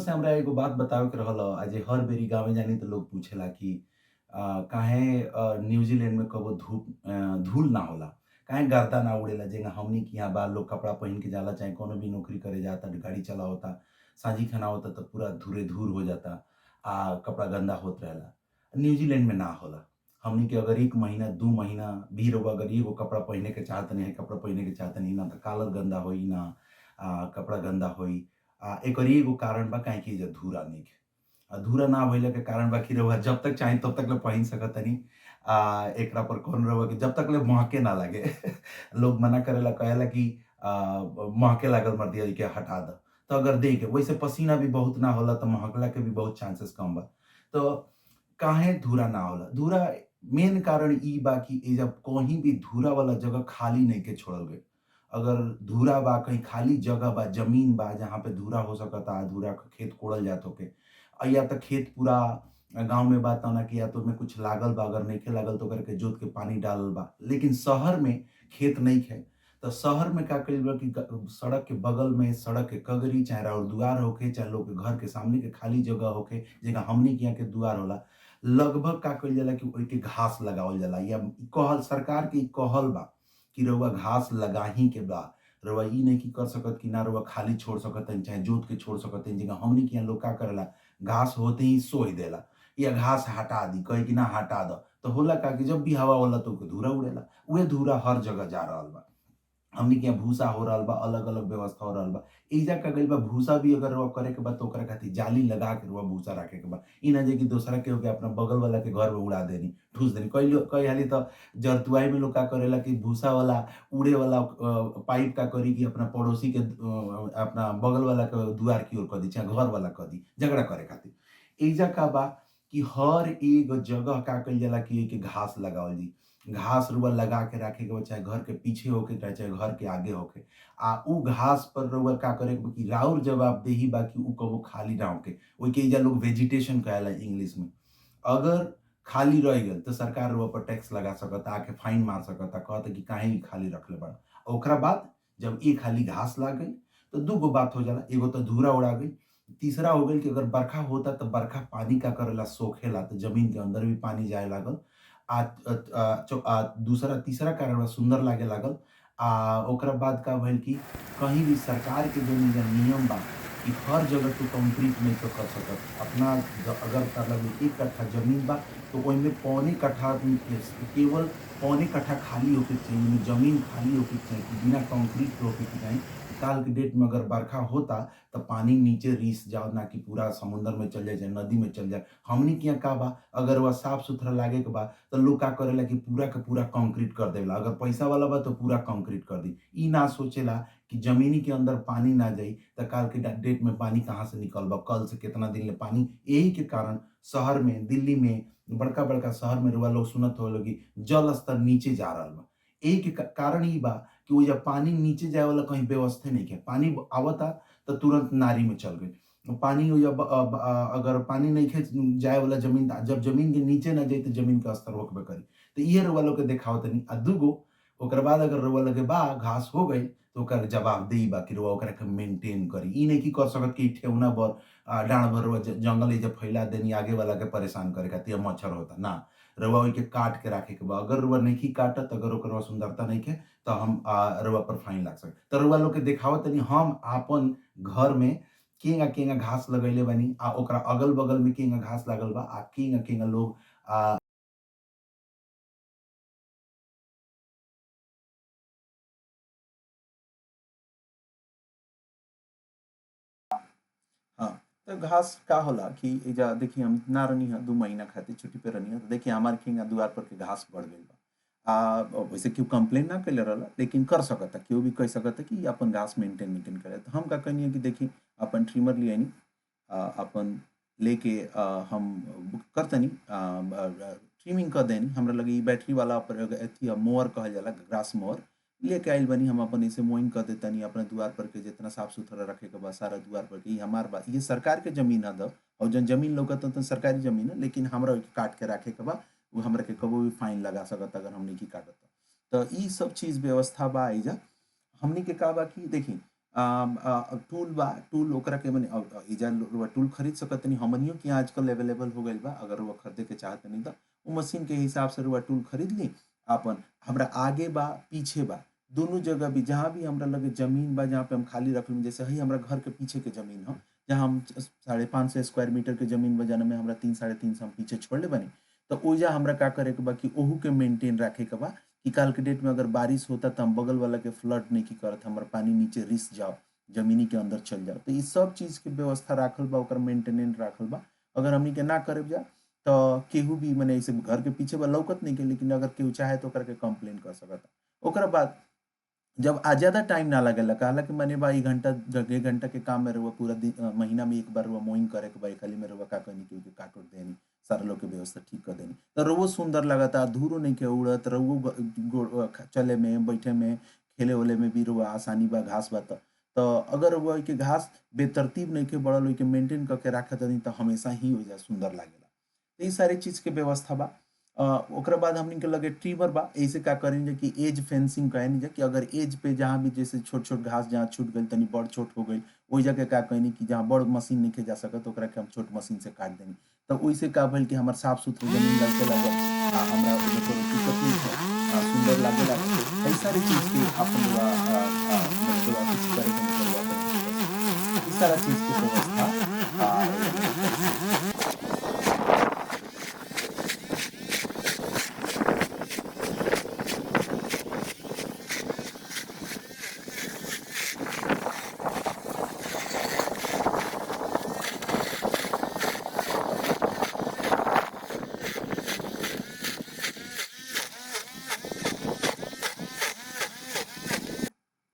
से हमरा एगो बात बतावे के रहल ह। आज हर बेरी गाँवे जानी तो लोग पूछेला कि काहे न्यूज़ीलैंड में कबो धूल ना होला? काहे गर्दा ना उड़ेला? जेना हमनी के यहाँ बा लोग कपड़ा पहिन के जाला चाहे कौनो भी नौकरी करे जाता, गाड़ी चलावता, सांझी खाना होता तो पूरा धुरे-धूर हो जाता कपड़ा गंदा होत रहेला। न्यूज़ीलैंड में ना होला। हमनी के अगर 1 महीना, 2 महीना भी रउआ अगर एगो कपड़ा पहिने के चाहतनी है, कपड़ा पहिने के चाहतनी ना त कलर गंदा होई, ना कपड़ा गंदा होई। एकर एगो कारण बा काहे कि एइजा धुरा नइखे। धुरा ना भइला के कारण बा कि रउआ जब तक चाही तब तक ले पहिन सकतानी। एकरा पर कौन रउआ के जब तक ले महके ना लागे। लोग मना करेला कहेला कि महके लागल मर्दिया एके हटा द। तो अगर देके वैसे पसीना भी बहुत ना होला तो महकला के भी बहुत चांसेस कम बा। तो काहे धुरा ना होला? धुरा मेन कारण ई बा कि एइजा कहीं भी धुरा वाला जगह खाली नइखे छोड़ल गइल। अगर धुरा बा, कहीं खाली जगह बा, जमीन बा जहाँ पे धुरा हो सकता, धुरा क खेत कोड़ल जात होखे। या त खेत पूरा गाँव में बा तना कि या तो ओमे कुछ लागल बा, अगर नइखे लागल तो ओकरा के जोत के पानी डालल बा। लेकिन शहर में खेत नइखे, तो शहर में का कइल बा कि सड़क के बगल में, सड़क के कगरी चाहे राउर दुआर होखे, चाहे लोग के घर के सामने के खाली जगह होखे, जेना हमनी के यहाँ के दुआर होला, लगभग का कइल जाला कि ओइके घास लगावल जाला या कहल सरकार के ई कहल बा कि रउआ घास लगाही के बा। रउआ ई नइखे कर सकत कि ना रउआ खाली छोड़ सकतानी, चाहे जोत के छोड़ सकतानी। जेना हमनी के यहाँ लोग का करेला, घास होते ही सोह देला या घास हटा दी, कहे कि ना हटा द। तो होला का कि जब भी हवा होला तो ओके धुरा उड़ेला। उहे धुरा हर जगह जा रहल बा। हमनी के यहाँ भूसा हो रहल बा, अलग-अलग व्यवस्था हो रहल बा। एइजा का गइल बा भूसा भी अगर रउआ करे के बा तो ओकरा खातिर जाली लगा के रउआ भूसा राखे के बा। ई ना जे कि दोसरा केहू के अपना बगल वाला के घर में उड़ा देनी, ठूस देनी। कई हाली तो जरतुआई में लोग का करेला कि भूसा वाला उड़े वाला पाइप का करी कि अपना पड़ोसी के अपना बगल वाला के दुआर की ओर क दी, चाहे घर वाला क दी, झगड़ा करे खातिर। एइजा का बा कि हर एक जगह का कइल जाला कि एके घास लगावल जी। घास रउआ लगा के राखे के बा, चाहे घर के पीछे होखे चाहे घर के आगे होखे। उ घास पर रउआ का करे के बा कि राउर जवाबदेही बा कि उ कबो खाली ना होखे। ओइके एइजा लोग वेजिटेशन कहेला इंग्लिश में। अगर खाली रह गइल तो सरकार रउआ पर टैक्स लगा सकता, आके फाइन मार सकता, कहता कि काहे ई खाली रखले बाड़ा। ओकरा बाद जब एक हाली घास लाग गइल तो 2 गो बात हो जाला, एगो तो धुरा उड़ा गइल, तीसरा हो गइल कि अगर बरखा होता तो बरखा पानी का करेला सोखेला तो जमीन के अंदर भी पानी जाए लागल। दूसरा तीसरा कारण बा सुंदर लागे लागल। ओकरा बाद का भइल कि कहीं भी सरकार के जौन एइजा नियम बा कि हर जगह तू कंक्रीट नइखे कर सकत। अपना अगर तारा लगे 1 कट्ठा जमीन बा तो ओइमे पौने कट्ठा केवल पौने कट्ठा खाली होके के चाहिए, ओइमे जमीन खाली होके के चाही कि बिना कंक्रीट के होके के चाही। काल के डेट में अगर बरखा होता तो पानी नीचे रिस जाओ, ना कि पूरा समुंदर में चल जाए, चाहे नदी में चल जाए। हमनी के यहाँ का बा, अगर वह साफ-सुथरा लागे के बा तो लोग का करेला कि पूरा के पूरा कंक्रीट कर देवेला। अगर पैसा वाला बा तो पूरा कंक्रीट कर दी। ई ना सोचेला कि जमीनी के अंदर पानी ना जाई त काल के डेट में पानी कहाँ से निकल बा, कल से केतना दिन ले पानी। यही के कारण शहर में, दिल्ली में, बड़का-बड़का शहर में रउआ लोग सुनत होलो कि जल स्तर नीचे जा रहल बा। एही के कारण ई बा कि ओइजा पानी नीचे जाए वाला कहीं व्यवस्था नइखे। पानी आवता तो तुरंत नाली में चल गइल। पानी ओइजा अगर पानी नइखे जाए वाला जमीन, जब जमीन के नीचे ना जाई तो जमीन के स्तर होखबे करी। तो इहे रउआ लोग के देखावतनी। 2 ओकरा बाद अगर रउआ लगे बा घास हो गइल तो ओकर जवाबदेही बा कि रउआ ओकरा के मेंटेन करी। ई नइखे कर सकत कि ठेहुना भर डाँड़ भर रउआ जंगल एइजा फैला देनी आगे वाला के परेशान करे खातिर या मच्छर होता, ना। रउआ ओइके काट के राखे के बा। अगर रउआ नइखे काटत, अगर ओकर सुंदरता नइखे तो हम रउआ पर फाइन लाग सके। तो रउआ लोग के देखावतनी हम आपन घर में केंगा-केंगा घास लगइले बानी, ओकरा अगल-बगल में केंगा घास लागल बा, केंगा-केंगा लोग आ हाँ, तो घास का होला कि एइजा देखिए हम ना रहनी ह 2 महीना खातिर छुट्टी पे रहनी ह, तो देखिए हमार के हिंगा दुआर पर के घास बढ़ गइल बा। वैसे केहू कंप्लेन ना कइले रहल, लेकिन कर सकता, केहू भी कह सकता कि अपन घास मेंटेन करे। तो हम का कहनी है कि देखी अपन ट्रिमर ले आइनी, अपन लेके हम करतनी ट्रिमिंग कर देनी। हमरा लगे ई बैटरी वाला एथी मोअर कहल जाला, ग्रास मोअर लेके आइल बानी। हम अपन ऐसे मोइंग कर देतानी अपना दुआर पर के, जितना साफ-सुथरा रखे के बा सारा दुआर पर के। ई हमार बा, ये सरकार के ज़मीन ह और जौन ज़मीन लौकता त सरकारी ज़मीन है, लेकिन हमरा ओके काट के राखे के बा। उ हमरा के कबो भी फाइन लगा सकता अगर हम नइखे काटत त। ई सब चीज़ व्यवस्था बा एइजा। हमनी के का बा कि देखी टूल बा, टूल ओकरा के मने एजा रउआ टूल खरीद सकतनी, हमनियो के यहाँ आजकल अवेलेबल हो गइल बा, अगर रउआ खरीदे के चाहतनी त उ मशीन के हिसाब से रउआ टूल खरीद ली। आपन हमरा आगे बा, पीछे बा, दोनों जगह भी जहाँ भी हमरा लगे ज़मीन बा जहाँ पे हम खाली रखले, जैसे हई हमरा घर के पीछे के ज़मीन ह, जहाँ हम 550 स्क्वायर मीटर के ज़मीन बा, जौना में हमरा 3 साढ़े 3 हम पीछे छोड़ले बानी। तो ओइजा हमरा का करे के बा कि ओहू के मेंटेन रखे के बा कि काल के डेट में अगर बारिश होता त हम बगल वाला के फ्लड नइखी करत, हमर पानी नीचे रिस जाओ, ज़मीनी के अंदर चल जाओ। तो इ सब चीज़ के व्यवस्था राखल बा, ओकर मेंटेनेंस राखल बा। अगर हमनी के ना करब जा त केहू भी मने ऐसे घर के पीछे बा लौकत नइखे, लेकिन अगर केहू चाहे तो ओकरा के कंप्लेन कर सकता। ओकरा बाद जब ज़्यादा टाइम ना लागेला, काहेला कि माने बा 1 घंटा 1 घंटा के काम में रउआ पूरा महीना में 1 बार रउआ मोइंग करे के बा, खाली में रउआ का कइनी केहू के काट-ओट देनी, सारा लोग के व्यवस्था ठीक कर देनी। तो रउओ सुंदर लागता, धूलो नइखे उड़त, रउओ चले में, बैठे में, खेले-वेले में भी रउआ आसानी बा, घास बा त। तो अगर रउआ एके घास बेतरतीब नइखे बढ़ल, ओइके मेंटेन करके राखत तानी त हमेशा ही ओइजा सुंदर लागेला। तो इ सारी चीज़ के व्यवस्था बा। ओकरा बाद हमनी के लगे ट्रिमर बा, एइसे का करेनी जा कि एज फेंसिंग कहेनी जा कि अगर एज पे जहाँ भी जैसे छोट-छोट घास जहाँ छूट गइल, तनी बड़ छोट हो गइल, ओइजा के का कइनी कि जहाँ बड़ मशीन नइखे जा सकत, ओकरा के हम छोट मशीन से काट देनी। तो ओइसे का भइल कि हमर साफ-सुथरा ज़मीन लौके लागल, हमरा ओइमे कोनो दिक्कत नइखे, सुंदर लागे लागल। कई सारी चीज़ के अपन मतलब कुछ करे के मतलब कर सकत। इ सारा चीज़ के व्यवस्था रउआ लोग कर सकत।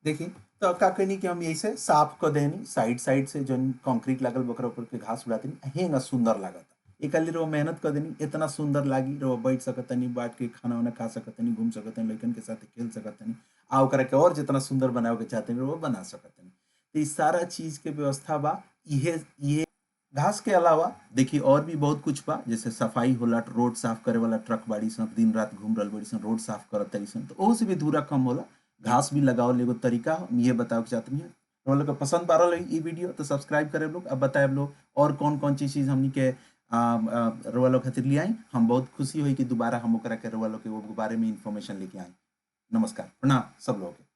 देखी तो का कइनी कि हम ऐसे साफ क देनी, साइड-साइड से जौन कंक्रीट लागल बा ओकरा ऊपर के घास उड़ा देनी, हेंगा सुंदर लागता। ए खाली रउआ मेहनत क देनी, इतना सुंदर लागी, रउआ बैठ सकतानी, बैठ के खाना-वाना खा सकतानी, घूम सकतानी, लइकन के साथे खेल सकतानी। ओकरा के और जितना सुंदर बनावे के चाहतानी रउआ बना सकतानी। तो इ सारा चीज़ के व्यवस्था बा। इहे इहे घास के अलावा देखिए और भी बहुत कुछ बा, जैसे सफाई होला, रोड साफ करे वाला ट्रक बाड़ी सन, दिन-रात घूम रहल बाड़ी सन, रोड साफ करत तारी सन, तो ओहू से भी धूरा कम होला। घास भी लगावल एगो तरीका हम ये बतावे के चाहतनी है। रउआ लोग के पसंद पा रहल ई वीडियो तो सब्सक्राइब करें लोग, अब बताएब लोग और कौन-कौन चीज़ हमनी के रउआ लोग खातिर ले आई। हम बहुत खुशी होई कि दोबारा हम ओकरा के रउआ लोग के वो बारे में इन्फॉर्मेशन लेके आई। नमस्कार, प्रणाम सब लोग के।